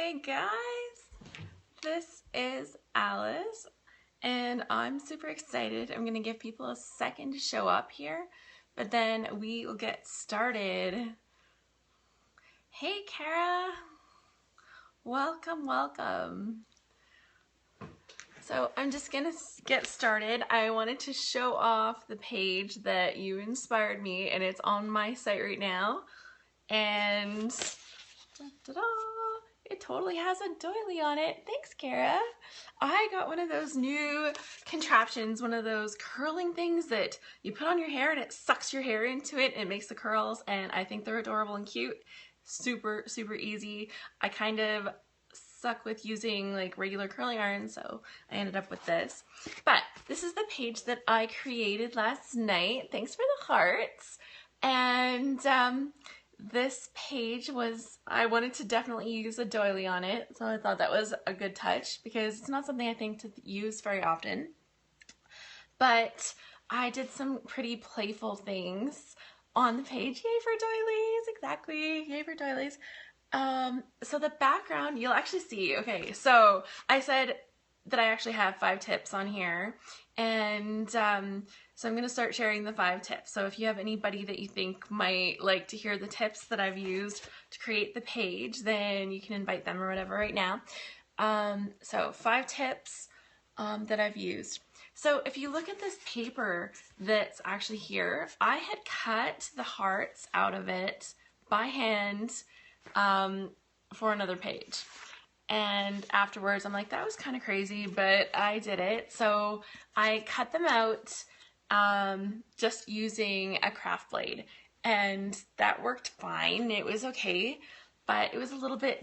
Hey guys, this is Alice and I'm super excited. I'm gonna give people a second to show up here, but then we will get started. Hey Kara, welcome. So I'm just gonna get started. I wanted to show off the page that you inspired me, and it's on my site right now. And ta-da! It totally has a doily on it. Thanks, Kara. I got one of those new contraptions, one of those curling things that you put on your hair and it sucks your hair into it and it makes the curls, and I think they're adorable and cute. Super, super easy. I kind of suck with using like regular curling iron, so I ended up with this. But this is the page that I created last night. Thanks for the hearts. And this page I wanted to definitely use a doily on it, so I thought that was a good touch because it's not something I think to use very often. But I did some pretty playful things on the page. Yay for doilies, exactly, yay for doilies. So the background, you'll actually see, okay, so I said that I actually have 5 tips on here, and so I'm going to start sharing the 5 tips. So if you have anybody that you think might like to hear the tips that I've used to create the page, then you can invite them or whatever right now. So 5 tips that I've used. So if you look at this paper that's actually here, I had cut the hearts out of it by hand for another page. And afterwards I'm like, that was kind of crazy, but I did it. So I cut them out just using a craft blade, and that worked fine. It was okay, but it was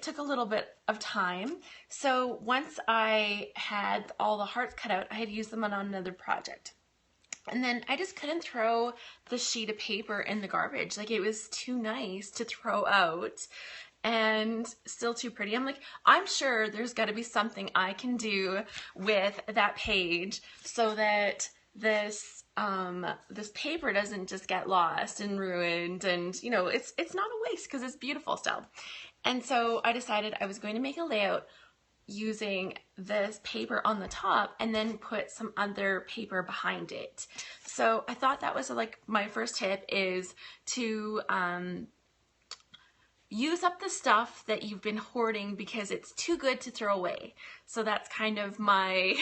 took a little bit of time. So once I had all the hearts cut out, I had used them on another project. And then I just couldn't throw the sheet of paper in the garbage. Like, it was too nice to throw out and still too pretty. I'm like, I'm sure there's got to be something I can do with that page so that this this paper doesn't just get lost and ruined, and you know, it's not a waste because it's beautiful still. And so I decided I was going to make a layout using this paper on the top and then put some other paper behind it. So I thought that was like my first tip, is to use up the stuff that you've been hoarding because it's too good to throw away. So that's kind of my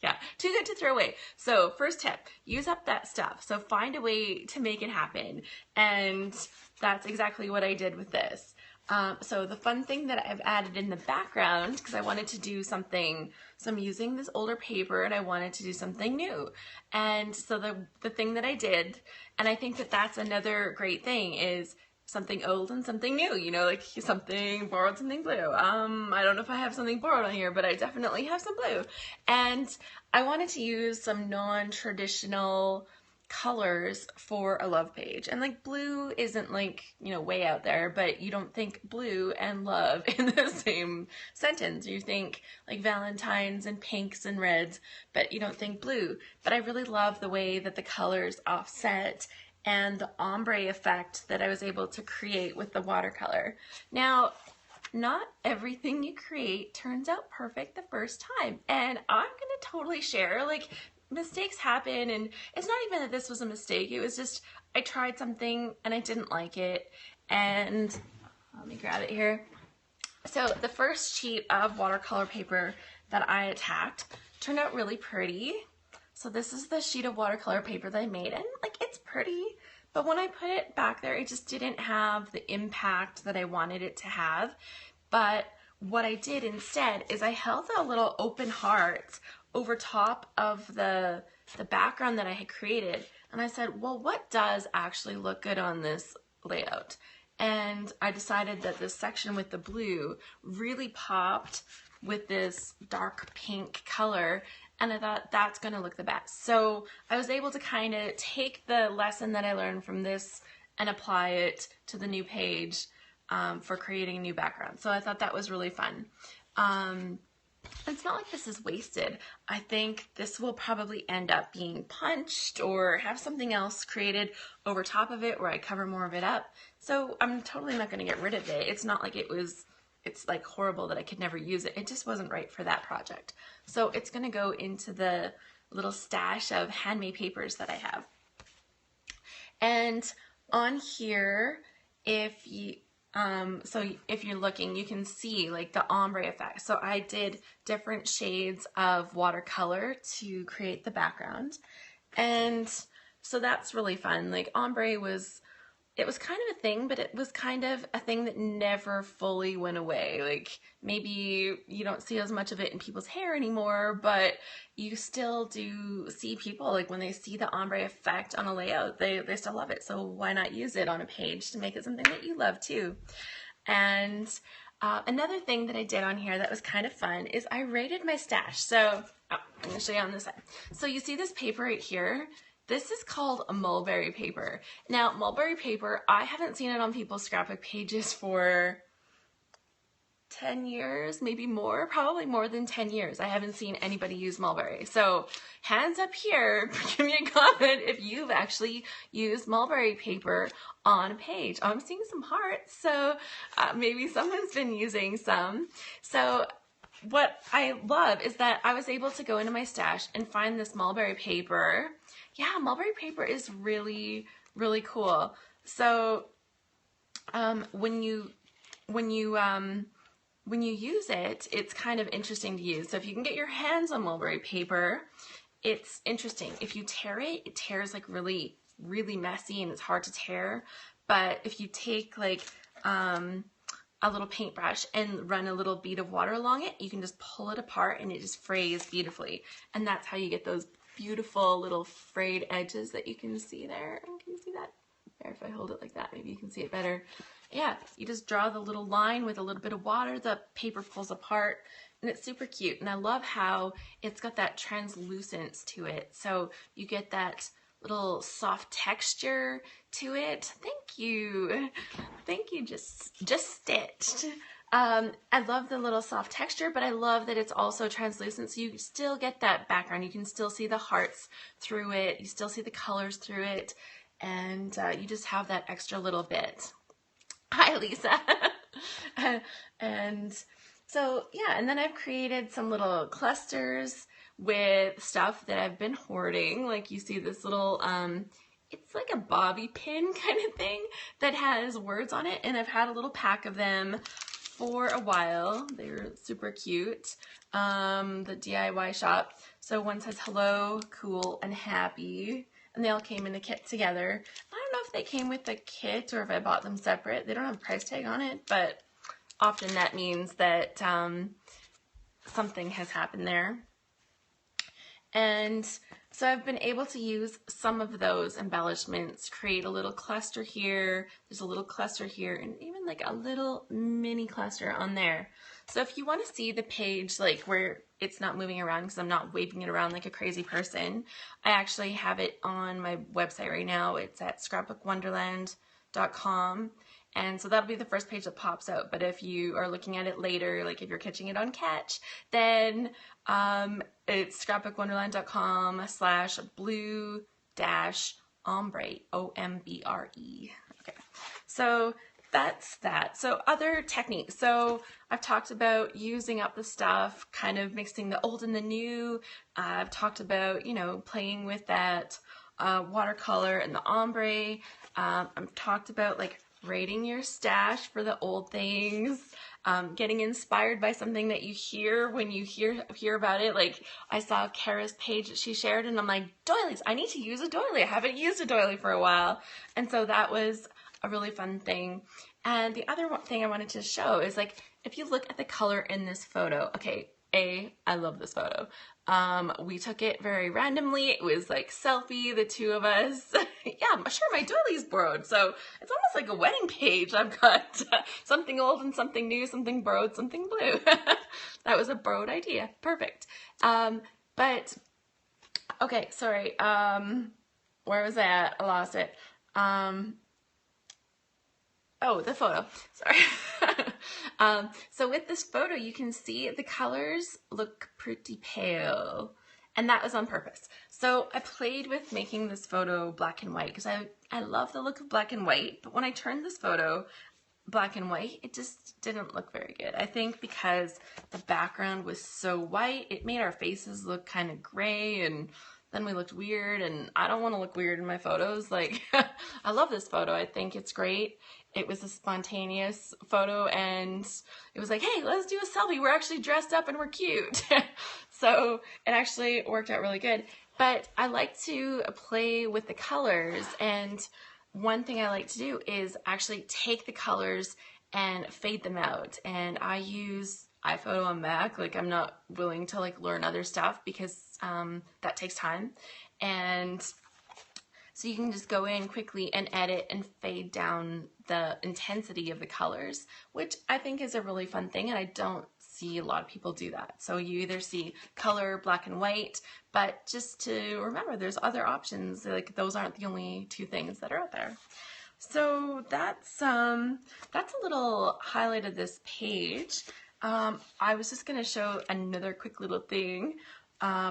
yeah, too good to throw away. So first tip, use up that stuff. So find a way to make it happen. And that's exactly what I did with this. So the fun thing that I've added in the background, because I wanted to do something, so I'm using this older paper and I wanted to do something new. And so the thing that I did, and I think that that's another great thing, is something old and something new, you know, like something borrowed, something blue. I don't know if I have something borrowed on here, but I definitely have some blue. And I wanted to use some non-traditional colors for a love page. And like, blue isn't like, you know, way out there, but you don't think blue and love in the same sentence. You think like Valentine's and pinks and reds, but you don't think blue. But I really love the way that the colors offset and the ombre effect that I was able to create with the watercolor. Now, not everything you create turns out perfect the first time, and I'm gonna totally share, like, mistakes happen, and it's not even that this was a mistake. It was just I tried something and I didn't like it, and let me grab it here. So the first sheet of watercolor paper that I attacked turned out really pretty. So this is the sheet of watercolor paper that I made, and like, it's pretty, but when I put it back there, it just didn't have the impact that I wanted it to have. But what I did instead is I held a little open heart over top of the background that I had created, and I said, well, what does actually look good on this layout? And I decided that this section with the blue really popped with this dark pink color, and I thought that's going to look the best. So I was able to kind of take the lesson that I learned from this and apply it to the new page for creating a new background. So I thought that was really fun. It's not like this is wasted. I think this will probably end up being punched or have something else created over top of it where I cover more of it up. So I'm totally not going to get rid of it. It's not like it was it's like horrible that I could never use it. It just wasn't right for that project. So it's gonna go into the little stash of handmade papers that I have. And on here, if you, so if you're looking, you can see like the ombre effect. So I did different shades of watercolor to create the background. And so that's really fun. Like ombre was, it was kind of a thing, but it was kind of a thing that never fully went away. Like maybe you don't see as much of it in people's hair anymore, but you still do see people, like when they see the ombre effect on a layout, they still love it. So why not use it on a page to make it something that you love too? And another thing that I did on here that was kind of fun is I rated my stash. So I'm going to show you on this side. So you see this paper right here? This is called a mulberry paper. Now, mulberry paper, I haven't seen it on people's scrapbook pages for 10 years, maybe more, probably more than 10 years. I haven't seen anybody use mulberry. So hands up here, give me a comment if you've actually used mulberry paper on a page. I'm seeing some hearts, so maybe someone's been using some. So what I love is that I was able to go into my stash and find this mulberry paper. Yeah, mulberry paper is really, really cool. So when you use it, it's kind of interesting to use. So if you can get your hands on mulberry paper, it's interesting. If you tear it, it tears like really, really messy and it's hard to tear. But if you take like a little paintbrush and run a little bead of water along it, you can just pull it apart and it just frays beautifully. And that's how you get those beautiful little frayed edges that you can see there. Can you see that? There, if I hold it like that, maybe you can see it better. Yeah, you just draw the little line with a little bit of water, the paper pulls apart, and it's super cute. And I love how it's got that translucence to it. So you get that little soft texture to it. Thank you. Thank you, just stitched. I love the little soft texture, but I love that it's also translucent, so you still get that background. You can still see the hearts through it. You still see the colors through it, and you just have that extra little bit. Hi, Lisa. And so, yeah, and then I've created some little clusters with stuff that I've been hoarding. Like you see this little, it's like a bobby pin kind of thing that has words on it, and I've had a little pack of them for a while. They're super cute. The DIY shop. So one says hello, cool, and happy. And they all came in a kit together. I don't know if they came with the kit or if I bought them separate. They don't have a price tag on it, but often that means that something has happened there. And so I've been able to use some of those embellishments, create a little cluster here, there's a little cluster here, and even like a little mini cluster on there. So if you want to see the page like where it's not moving around because I'm not waving it around like a crazy person, I actually have it on my website right now. It's at scrapbookwonderland.com. And so that'll be the first page that pops out. But if you are looking at it later, like if you're catching it on Catch, then it's scrapbookwonderland.com/blue-ombre, O-M-B-R-E. Okay, so that's that. So other techniques. So I've talked about using up the stuff, kind of mixing the old and the new. I've talked about, you know, playing with that watercolor and the ombre. I've talked about like rating your stash for the old things, getting inspired by something that you hear when you hear about it. Like I saw Kara's page that she shared and I'm like, doilies, I need to use a doily. I haven't used a doily for a while. And so that was a really fun thing. And the other thing I wanted to show is like, if you look at the color in this photo, okay, I love this photo. We took it very randomly. It was like selfie, the two of us. Yeah, I'm sure my doily's borrowed. So it's almost like a wedding page. I've got something old and something new, something borrowed, something blue. That was a borrowed idea. Perfect. But, okay, sorry. Where was I at? I lost it. Oh, the photo, sorry. So with this photo, you can see the colors look pretty pale, and that was on purpose. So I played with making this photo black and white because I love the look of black and white, but when I turned this photo black and white, it just didn't look very good. I think because the background was so white, it made our faces look kind of gray, and then we looked weird, and I don't want to look weird in my photos. Like, I love this photo. I think it's great. It was a spontaneous photo, and it was like, hey, let's do a selfie. We're actually dressed up and we're cute. So it actually worked out really good. But I like to play with the colors, and one thing I like to do is actually take the colors and fade them out. And I use iPhoto on Mac. Like, I'm not willing to like learn other stuff because that takes time. And so you can just go in quickly and edit and fade down the intensity of the colors, which I think is a really fun thing, and I don't see a lot of people do that. So you either see color, black and white, but just to remember there's other options. Like, those aren't the only two things that are out there. So that's a little highlight of this page. I was just gonna show another quick little thing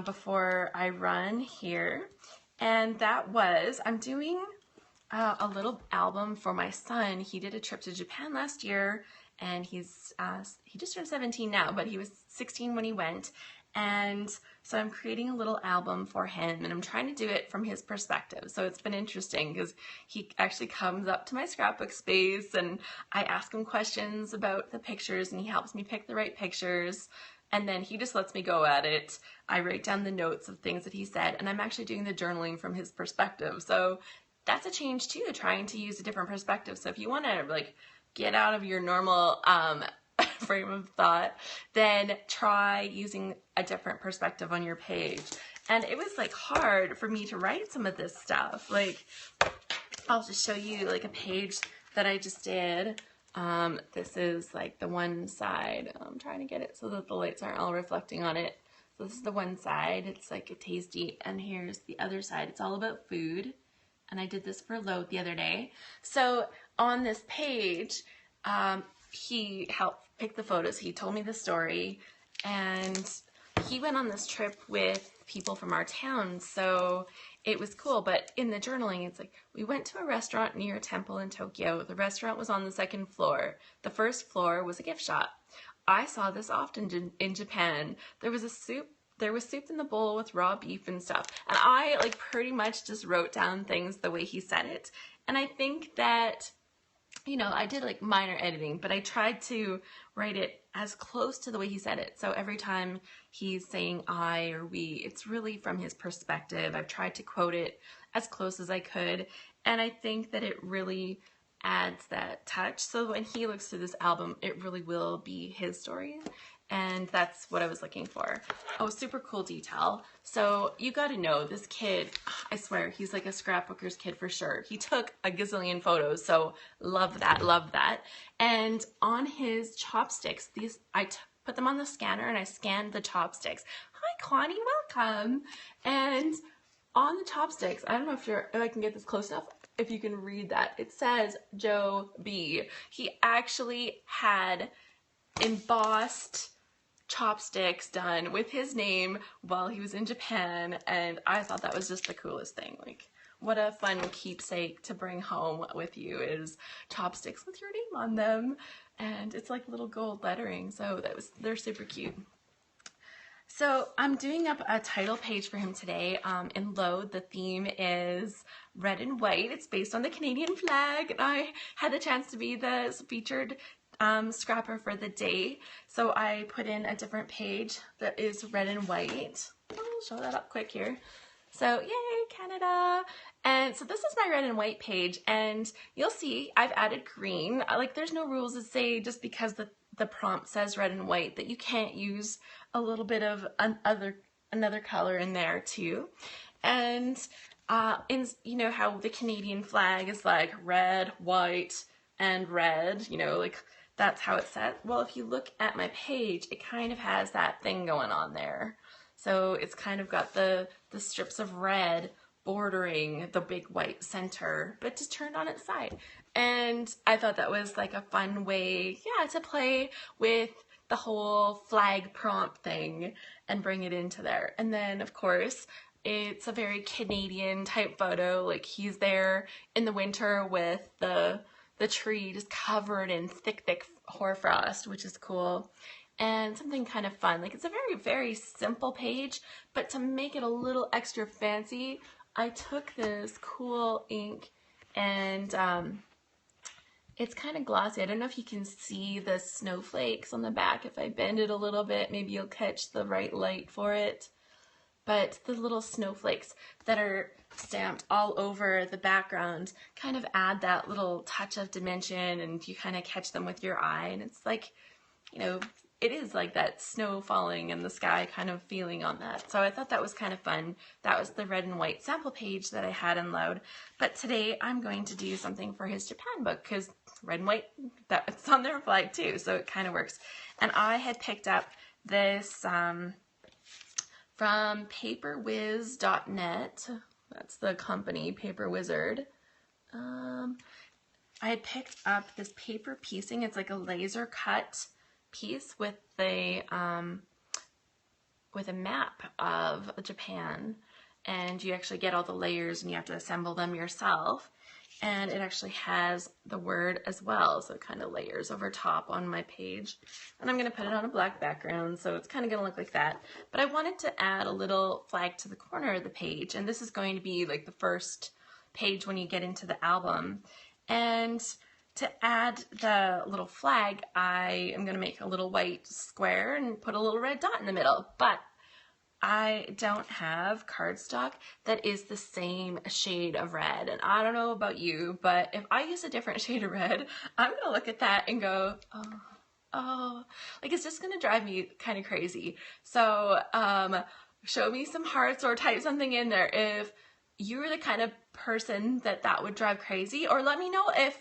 before I run here. And that was, I'm doing a little album for my son. He did a trip to Japan last year, and he just turned 17 now, but he was 16 when he went. And so I'm creating a little album for him, and I'm trying to do it from his perspective. So it's been interesting because he actually comes up to my scrapbook space, and I ask him questions about the pictures, and he helps me pick the right pictures. And then he just lets me go at it. I write down the notes of things that he said, and I'm actually doing the journaling from his perspective. So that's a change too, trying to use a different perspective. So if you want to like get out of your normal frame of thought, then try using a different perspective on your page. And it was like hard for me to write some of this stuff. Like, I'll just show you like a page that I just did. This is like the one side. I'm trying to get it so that the lights aren't all reflecting on it. So this is the one side. It's like a tasty, and here's the other side. It's all about food. And I did this for load the other day. So on this page, he helped pick the photos. He told me the story, and he went on this trip with people from our town. So it was cool. But in the journaling, it's like, we went to a restaurant near a temple in Tokyo. The restaurant was on the second floor. The first floor was a gift shop. I saw this often in Japan. There was soup in the bowl with raw beef and stuff. And I like pretty much just wrote down things the way he said it. And I think that, you know, I did like minor editing, but I tried to write it as close to the way he said it. So every time he's saying I or we, it's really from his perspective. I've tried to quote it as close as I could. And I think that it really adds that touch. So when he looks through this album, it really will be his story. And that's what I was looking for. Oh, super cool detail. So you got to know this kid, I swear, he's like a scrapbooker's kid for sure. He took a gazillion photos, so love that, love that. And on his chopsticks, I put them on the scanner and I scanned the chopsticks. Hi, Connie, welcome. And on the chopsticks, I don't know if I can get this close enough, if you can read that. It says Joe B. He actually had embossed chopsticks done with his name while he was in Japan, and I thought that was just the coolest thing. Like, what a fun keepsake to bring home with you is chopsticks with your name on them, and it's like little gold lettering, so they're super cute. So I'm doing up a title page for him today. In Load, the theme is red and white. It's based on the Canadian flag, and I had the chance to be the featured scrapper for the day. So I put in a different page that is red and white. I'll show that up quick here. So yay, Canada. And so this is my red and white page, and you'll see I've added green. Like, there's no rules that say just because the prompt says red and white that you can't use a little bit of another color in there too. And you know how the Canadian flag is like red, white, and red, you know, like that's how it's set. Well, if you look at my page, it kind of has that thing going on there. So it's kind of got the strips of red bordering the big white center, but just turned on its side. And I thought that was like a fun way, yeah, to play with the whole flag prompt thing and bring it into there. And then, of course, it's a very Canadian type photo. Like, he's there in the winter with the the tree just covered in thick hoarfrost, which is cool. And something kind of fun. Like, it's a very simple page, but to make it a little extra fancy, I took this cool ink and it's kind of glossy. I don't know if you can see the snowflakes on the back. If I bend it a little bit, maybe you'll catch the right light for it. But the little snowflakes that are stamped all over the background kind of add that little touch of dimension, and you kind of catch them with your eye, and it's like, you know, it is like that snow falling in the sky kind of feeling on that. So I thought that was kind of fun. That was the red and white sample page that I had in Loud. But today I'm going to do something for his Japan book, because red and white, it's on their flag too, so it kind of works. And I had picked up this from paperwiz.net. That's the company, Paper Wizard. I had picked up this paper piecing. It's like a laser cut piece with a map of Japan, and you actually get all the layers and you have to assemble them yourself, and it actually has the word as well, so it kind of layers over top on my page. And I'm going to put it on a black background, so it's kind of going to look like that. But I wanted to add a little flag to the corner of the page, and this is going to be like the first page when you get into the album. And to add the little flag, I am going to make a little white square and put a little red dot in the middle. But I don't have cardstock that is the same shade of red. And I don't know about you, but if I use a different shade of red, I'm going to look at that and go, oh, like it's just going to drive me kind of crazy. So show me some hearts or type something in there if you're the kind of person that would drive crazy, or let me know if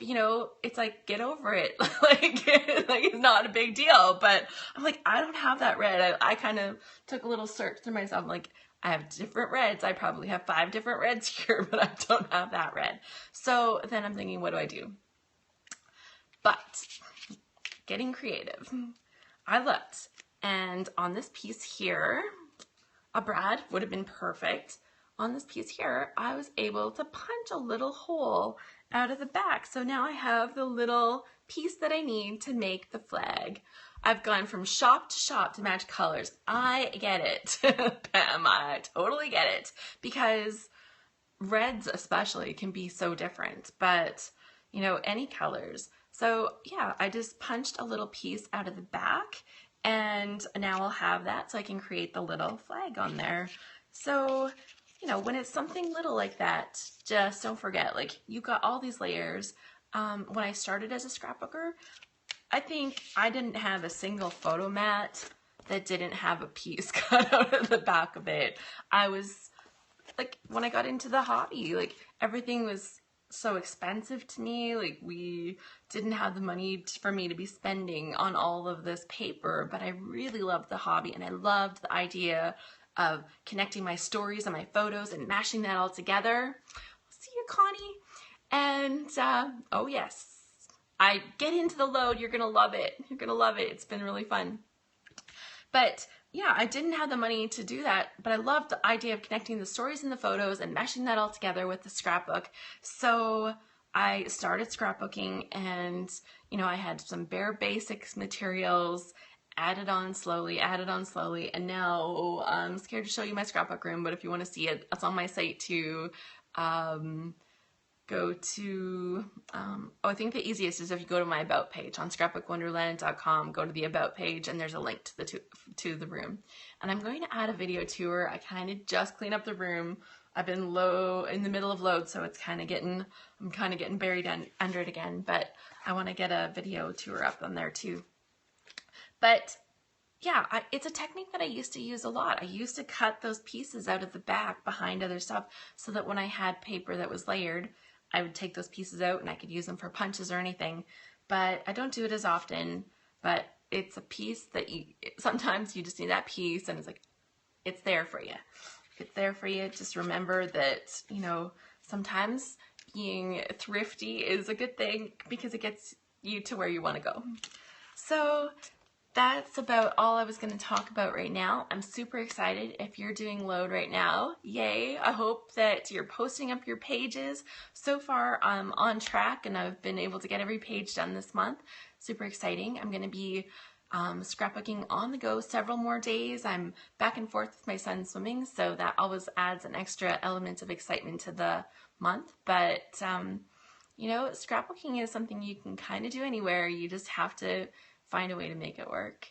you know, it's like, get over it. like it's not a big deal. But I'm like, I don't have that red. I kind of took a little search through myself. I'm like, I have different reds. I probably have 5 different reds here, but I don't have that red. So then I'm thinking, what do I do? But getting creative. I looked, and on this piece here, a brad would have been perfect. On this piece here, I was able to punch a little hole out of the back. So now I have the little piece that I need to make the flag. I've gone from shop to shop to match colors. I get it. Pam, I totally get it. Because reds especially can be so different, but you know, any colors. So yeah, I just punched a little piece out of the back, and now I'll have that so I can create the little flag on there. So you know, when it's something little like that, just don't forget, like, you got all these layers. When I started as a scrapbooker, I think I didn't have a single photo mat that didn't have a piece cut out of the back of it. I was, like, when I got into the hobby, like, everything was so expensive to me. Like, we didn't have the money for me to be spending on all of this paper, but I really loved the hobby, and I loved the idea of connecting my stories and my photos and mashing that all together. See you, Connie. And oh yes, I get into the Load. You're gonna love it. You're gonna love it. It's been really fun. But yeah, I didn't have the money to do that, but I loved the idea of connecting the stories and the photos and meshing that all together with the scrapbook. So I started scrapbooking, and you know, I had some bare basics materials, added on slowly, and now I'm scared to show you my scrapbook room, but if you want to see it, it's on my site too. Go to, I think the easiest is if you go to my About page on scrapbookwonderland.com, go to the About page, and there's a link to the room. And I'm going to add a video tour. I kind of just cleaned up the room. I've been in the middle of Load, so it's kind of getting, I'm kind of getting buried under it again, but I want to get a video tour up on there too. But yeah, it's a technique that I used to use a lot. I used to cut those pieces out of the back behind other stuff so that when I had paper that was layered, I would take those pieces out and I could use them for punches or anything. But I don't do it as often, but it's a piece that sometimes you just need that piece, and it's like, it's there for you. It's there for you. Just remember that, you know, sometimes being thrifty is a good thing because it gets you to where you want to go. So that's about all I was going to talk about right now. I'm super excited if you're doing load right now. Yay. I hope that you're posting up your pages. So far, I'm on track and I've been able to get every page done this month. Super exciting. I'm going to be scrapbooking on the go several more days. I'm back and forth with my son swimming, so that always adds an extra element of excitement to the month. But, you know, scrapbooking is something you can kind of do anywhere. You just have to find a way to make it work.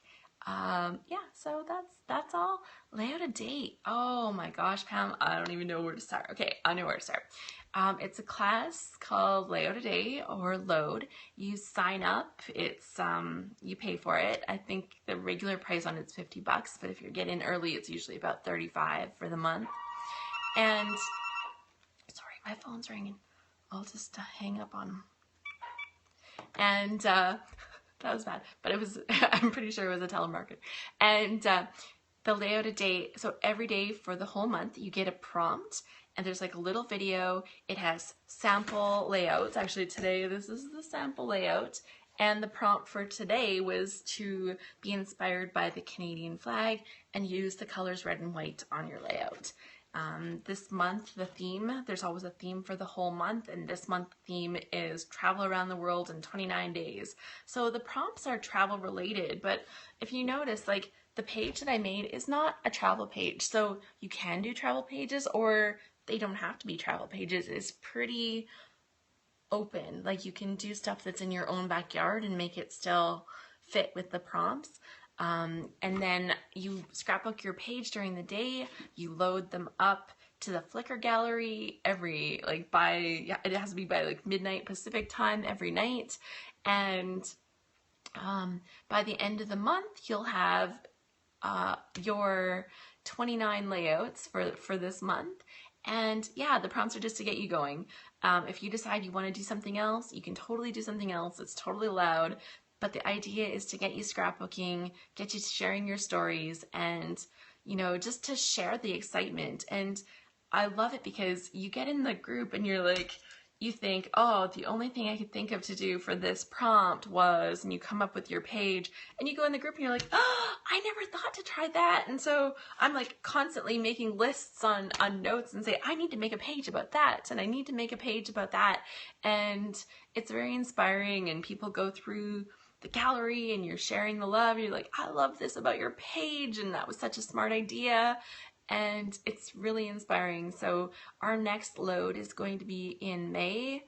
Yeah, so that's all. Layout a date. Oh my gosh, Pam, I don't even know where to start. Okay, I know where to start. It's a class called Layout a Day or Load. You sign up. It's you pay for it. I think the regular price on it's $50, but if you're getting early, it's usually about $35 for the month. And sorry, my phone's ringing. I'll just hang up on them. And that was bad, but it was, I'm pretty sure it was a telemarketer. And the layout a day, so every day for the whole month, you get a prompt, and there's like a little video. It has sample layouts. Actually today, this is the sample layout. And the prompt for today was to be inspired by the Canadian flag and use the colors red and white on your layout. This month, the theme, there's always a theme for the whole month, and this month theme is travel around the world in 29 days. So the prompts are travel related, but if you notice, like the page that I made is not a travel page. So you can do travel pages, or they don't have to be travel pages. It's pretty open. Like you can do stuff that's in your own backyard and make it still fit with the prompts. And then you scrapbook your page during the day, you load them up to the Flickr gallery every, like it has to be by like midnight Pacific time every night. And by the end of the month, you'll have your 29 layouts for this month. And yeah, the prompts are just to get you going. If you decide you want to do something else, you can totally do something else. It's totally allowed. But the idea is to get you scrapbooking, get you sharing your stories, and, you know, just to share the excitement. And I love it because you get in the group and you're like, you think, oh, the only thing I could think of to do for this prompt was, and you come up with your page, and you go in the group and you're like, oh, I never thought to try that. And so I'm like constantly making lists on notes and say, I need to make a page about that, and I need to make a page about that. And it's very inspiring, and people go through the gallery and you're sharing the love. You're like, I love this about your page, and that was such a smart idea. And it's really inspiring. So our next load is going to be in May,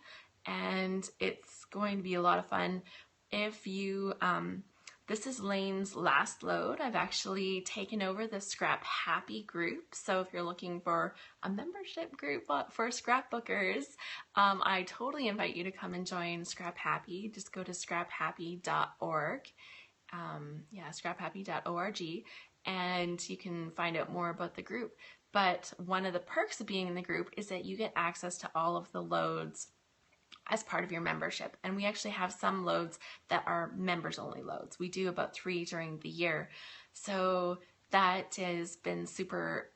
and it's going to be a lot of fun. If you, this is Lane's last load. I've actually taken over the Scrap Happy group. So if you're looking for a membership group for scrapbookers, I totally invite you to come and join Scrap Happy. Just go to scraphappy.org. Yeah, scraphappy.org. And you can find out more about the group. But one of the perks of being in the group is that you get access to all of the loads as part of your membership. And we actually have some loads that are members only loads. We do about 3 during the year. So that has been super,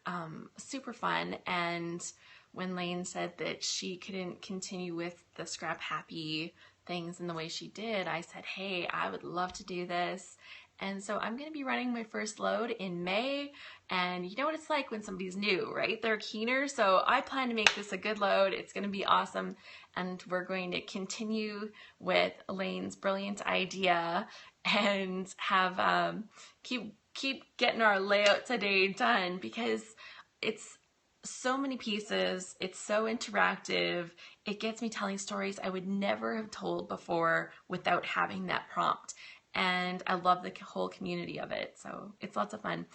super fun. And when Lane said that she couldn't continue with the Scrap Happy things in the way she did, I said, hey, I would love to do this. And so I'm going to be running my first load in May, and you know what it's like when somebody's new, right? They're keener, so I plan to make this a good load. It's going to be awesome, and we're going to continue with Elaine's brilliant idea and have keep getting our layout today done, because it's so many pieces, it's so interactive, it gets me telling stories I would never have told before without having that prompt. And I love the whole community of it, so it's lots of fun.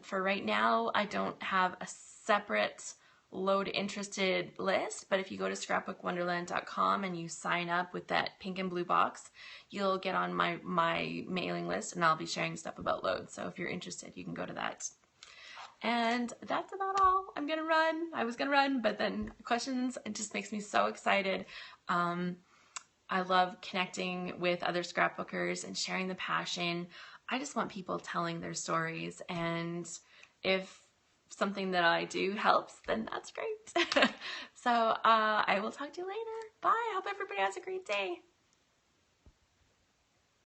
For right now, I don't have a separate load interested list, but if you go to scrapbookwonderland.com and you sign up with that pink and blue box, you'll get on my mailing list, and I'll be sharing stuff about loads. So if you're interested, you can go to that. And that's about all. I'm gonna run. I was gonna run, but then questions, it just makes me so excited. I love connecting with other scrapbookers and sharing the passion. I just want people telling their stories, and if something that I do helps, then that's great. So I will talk to you later. Bye. I hope everybody has a great day.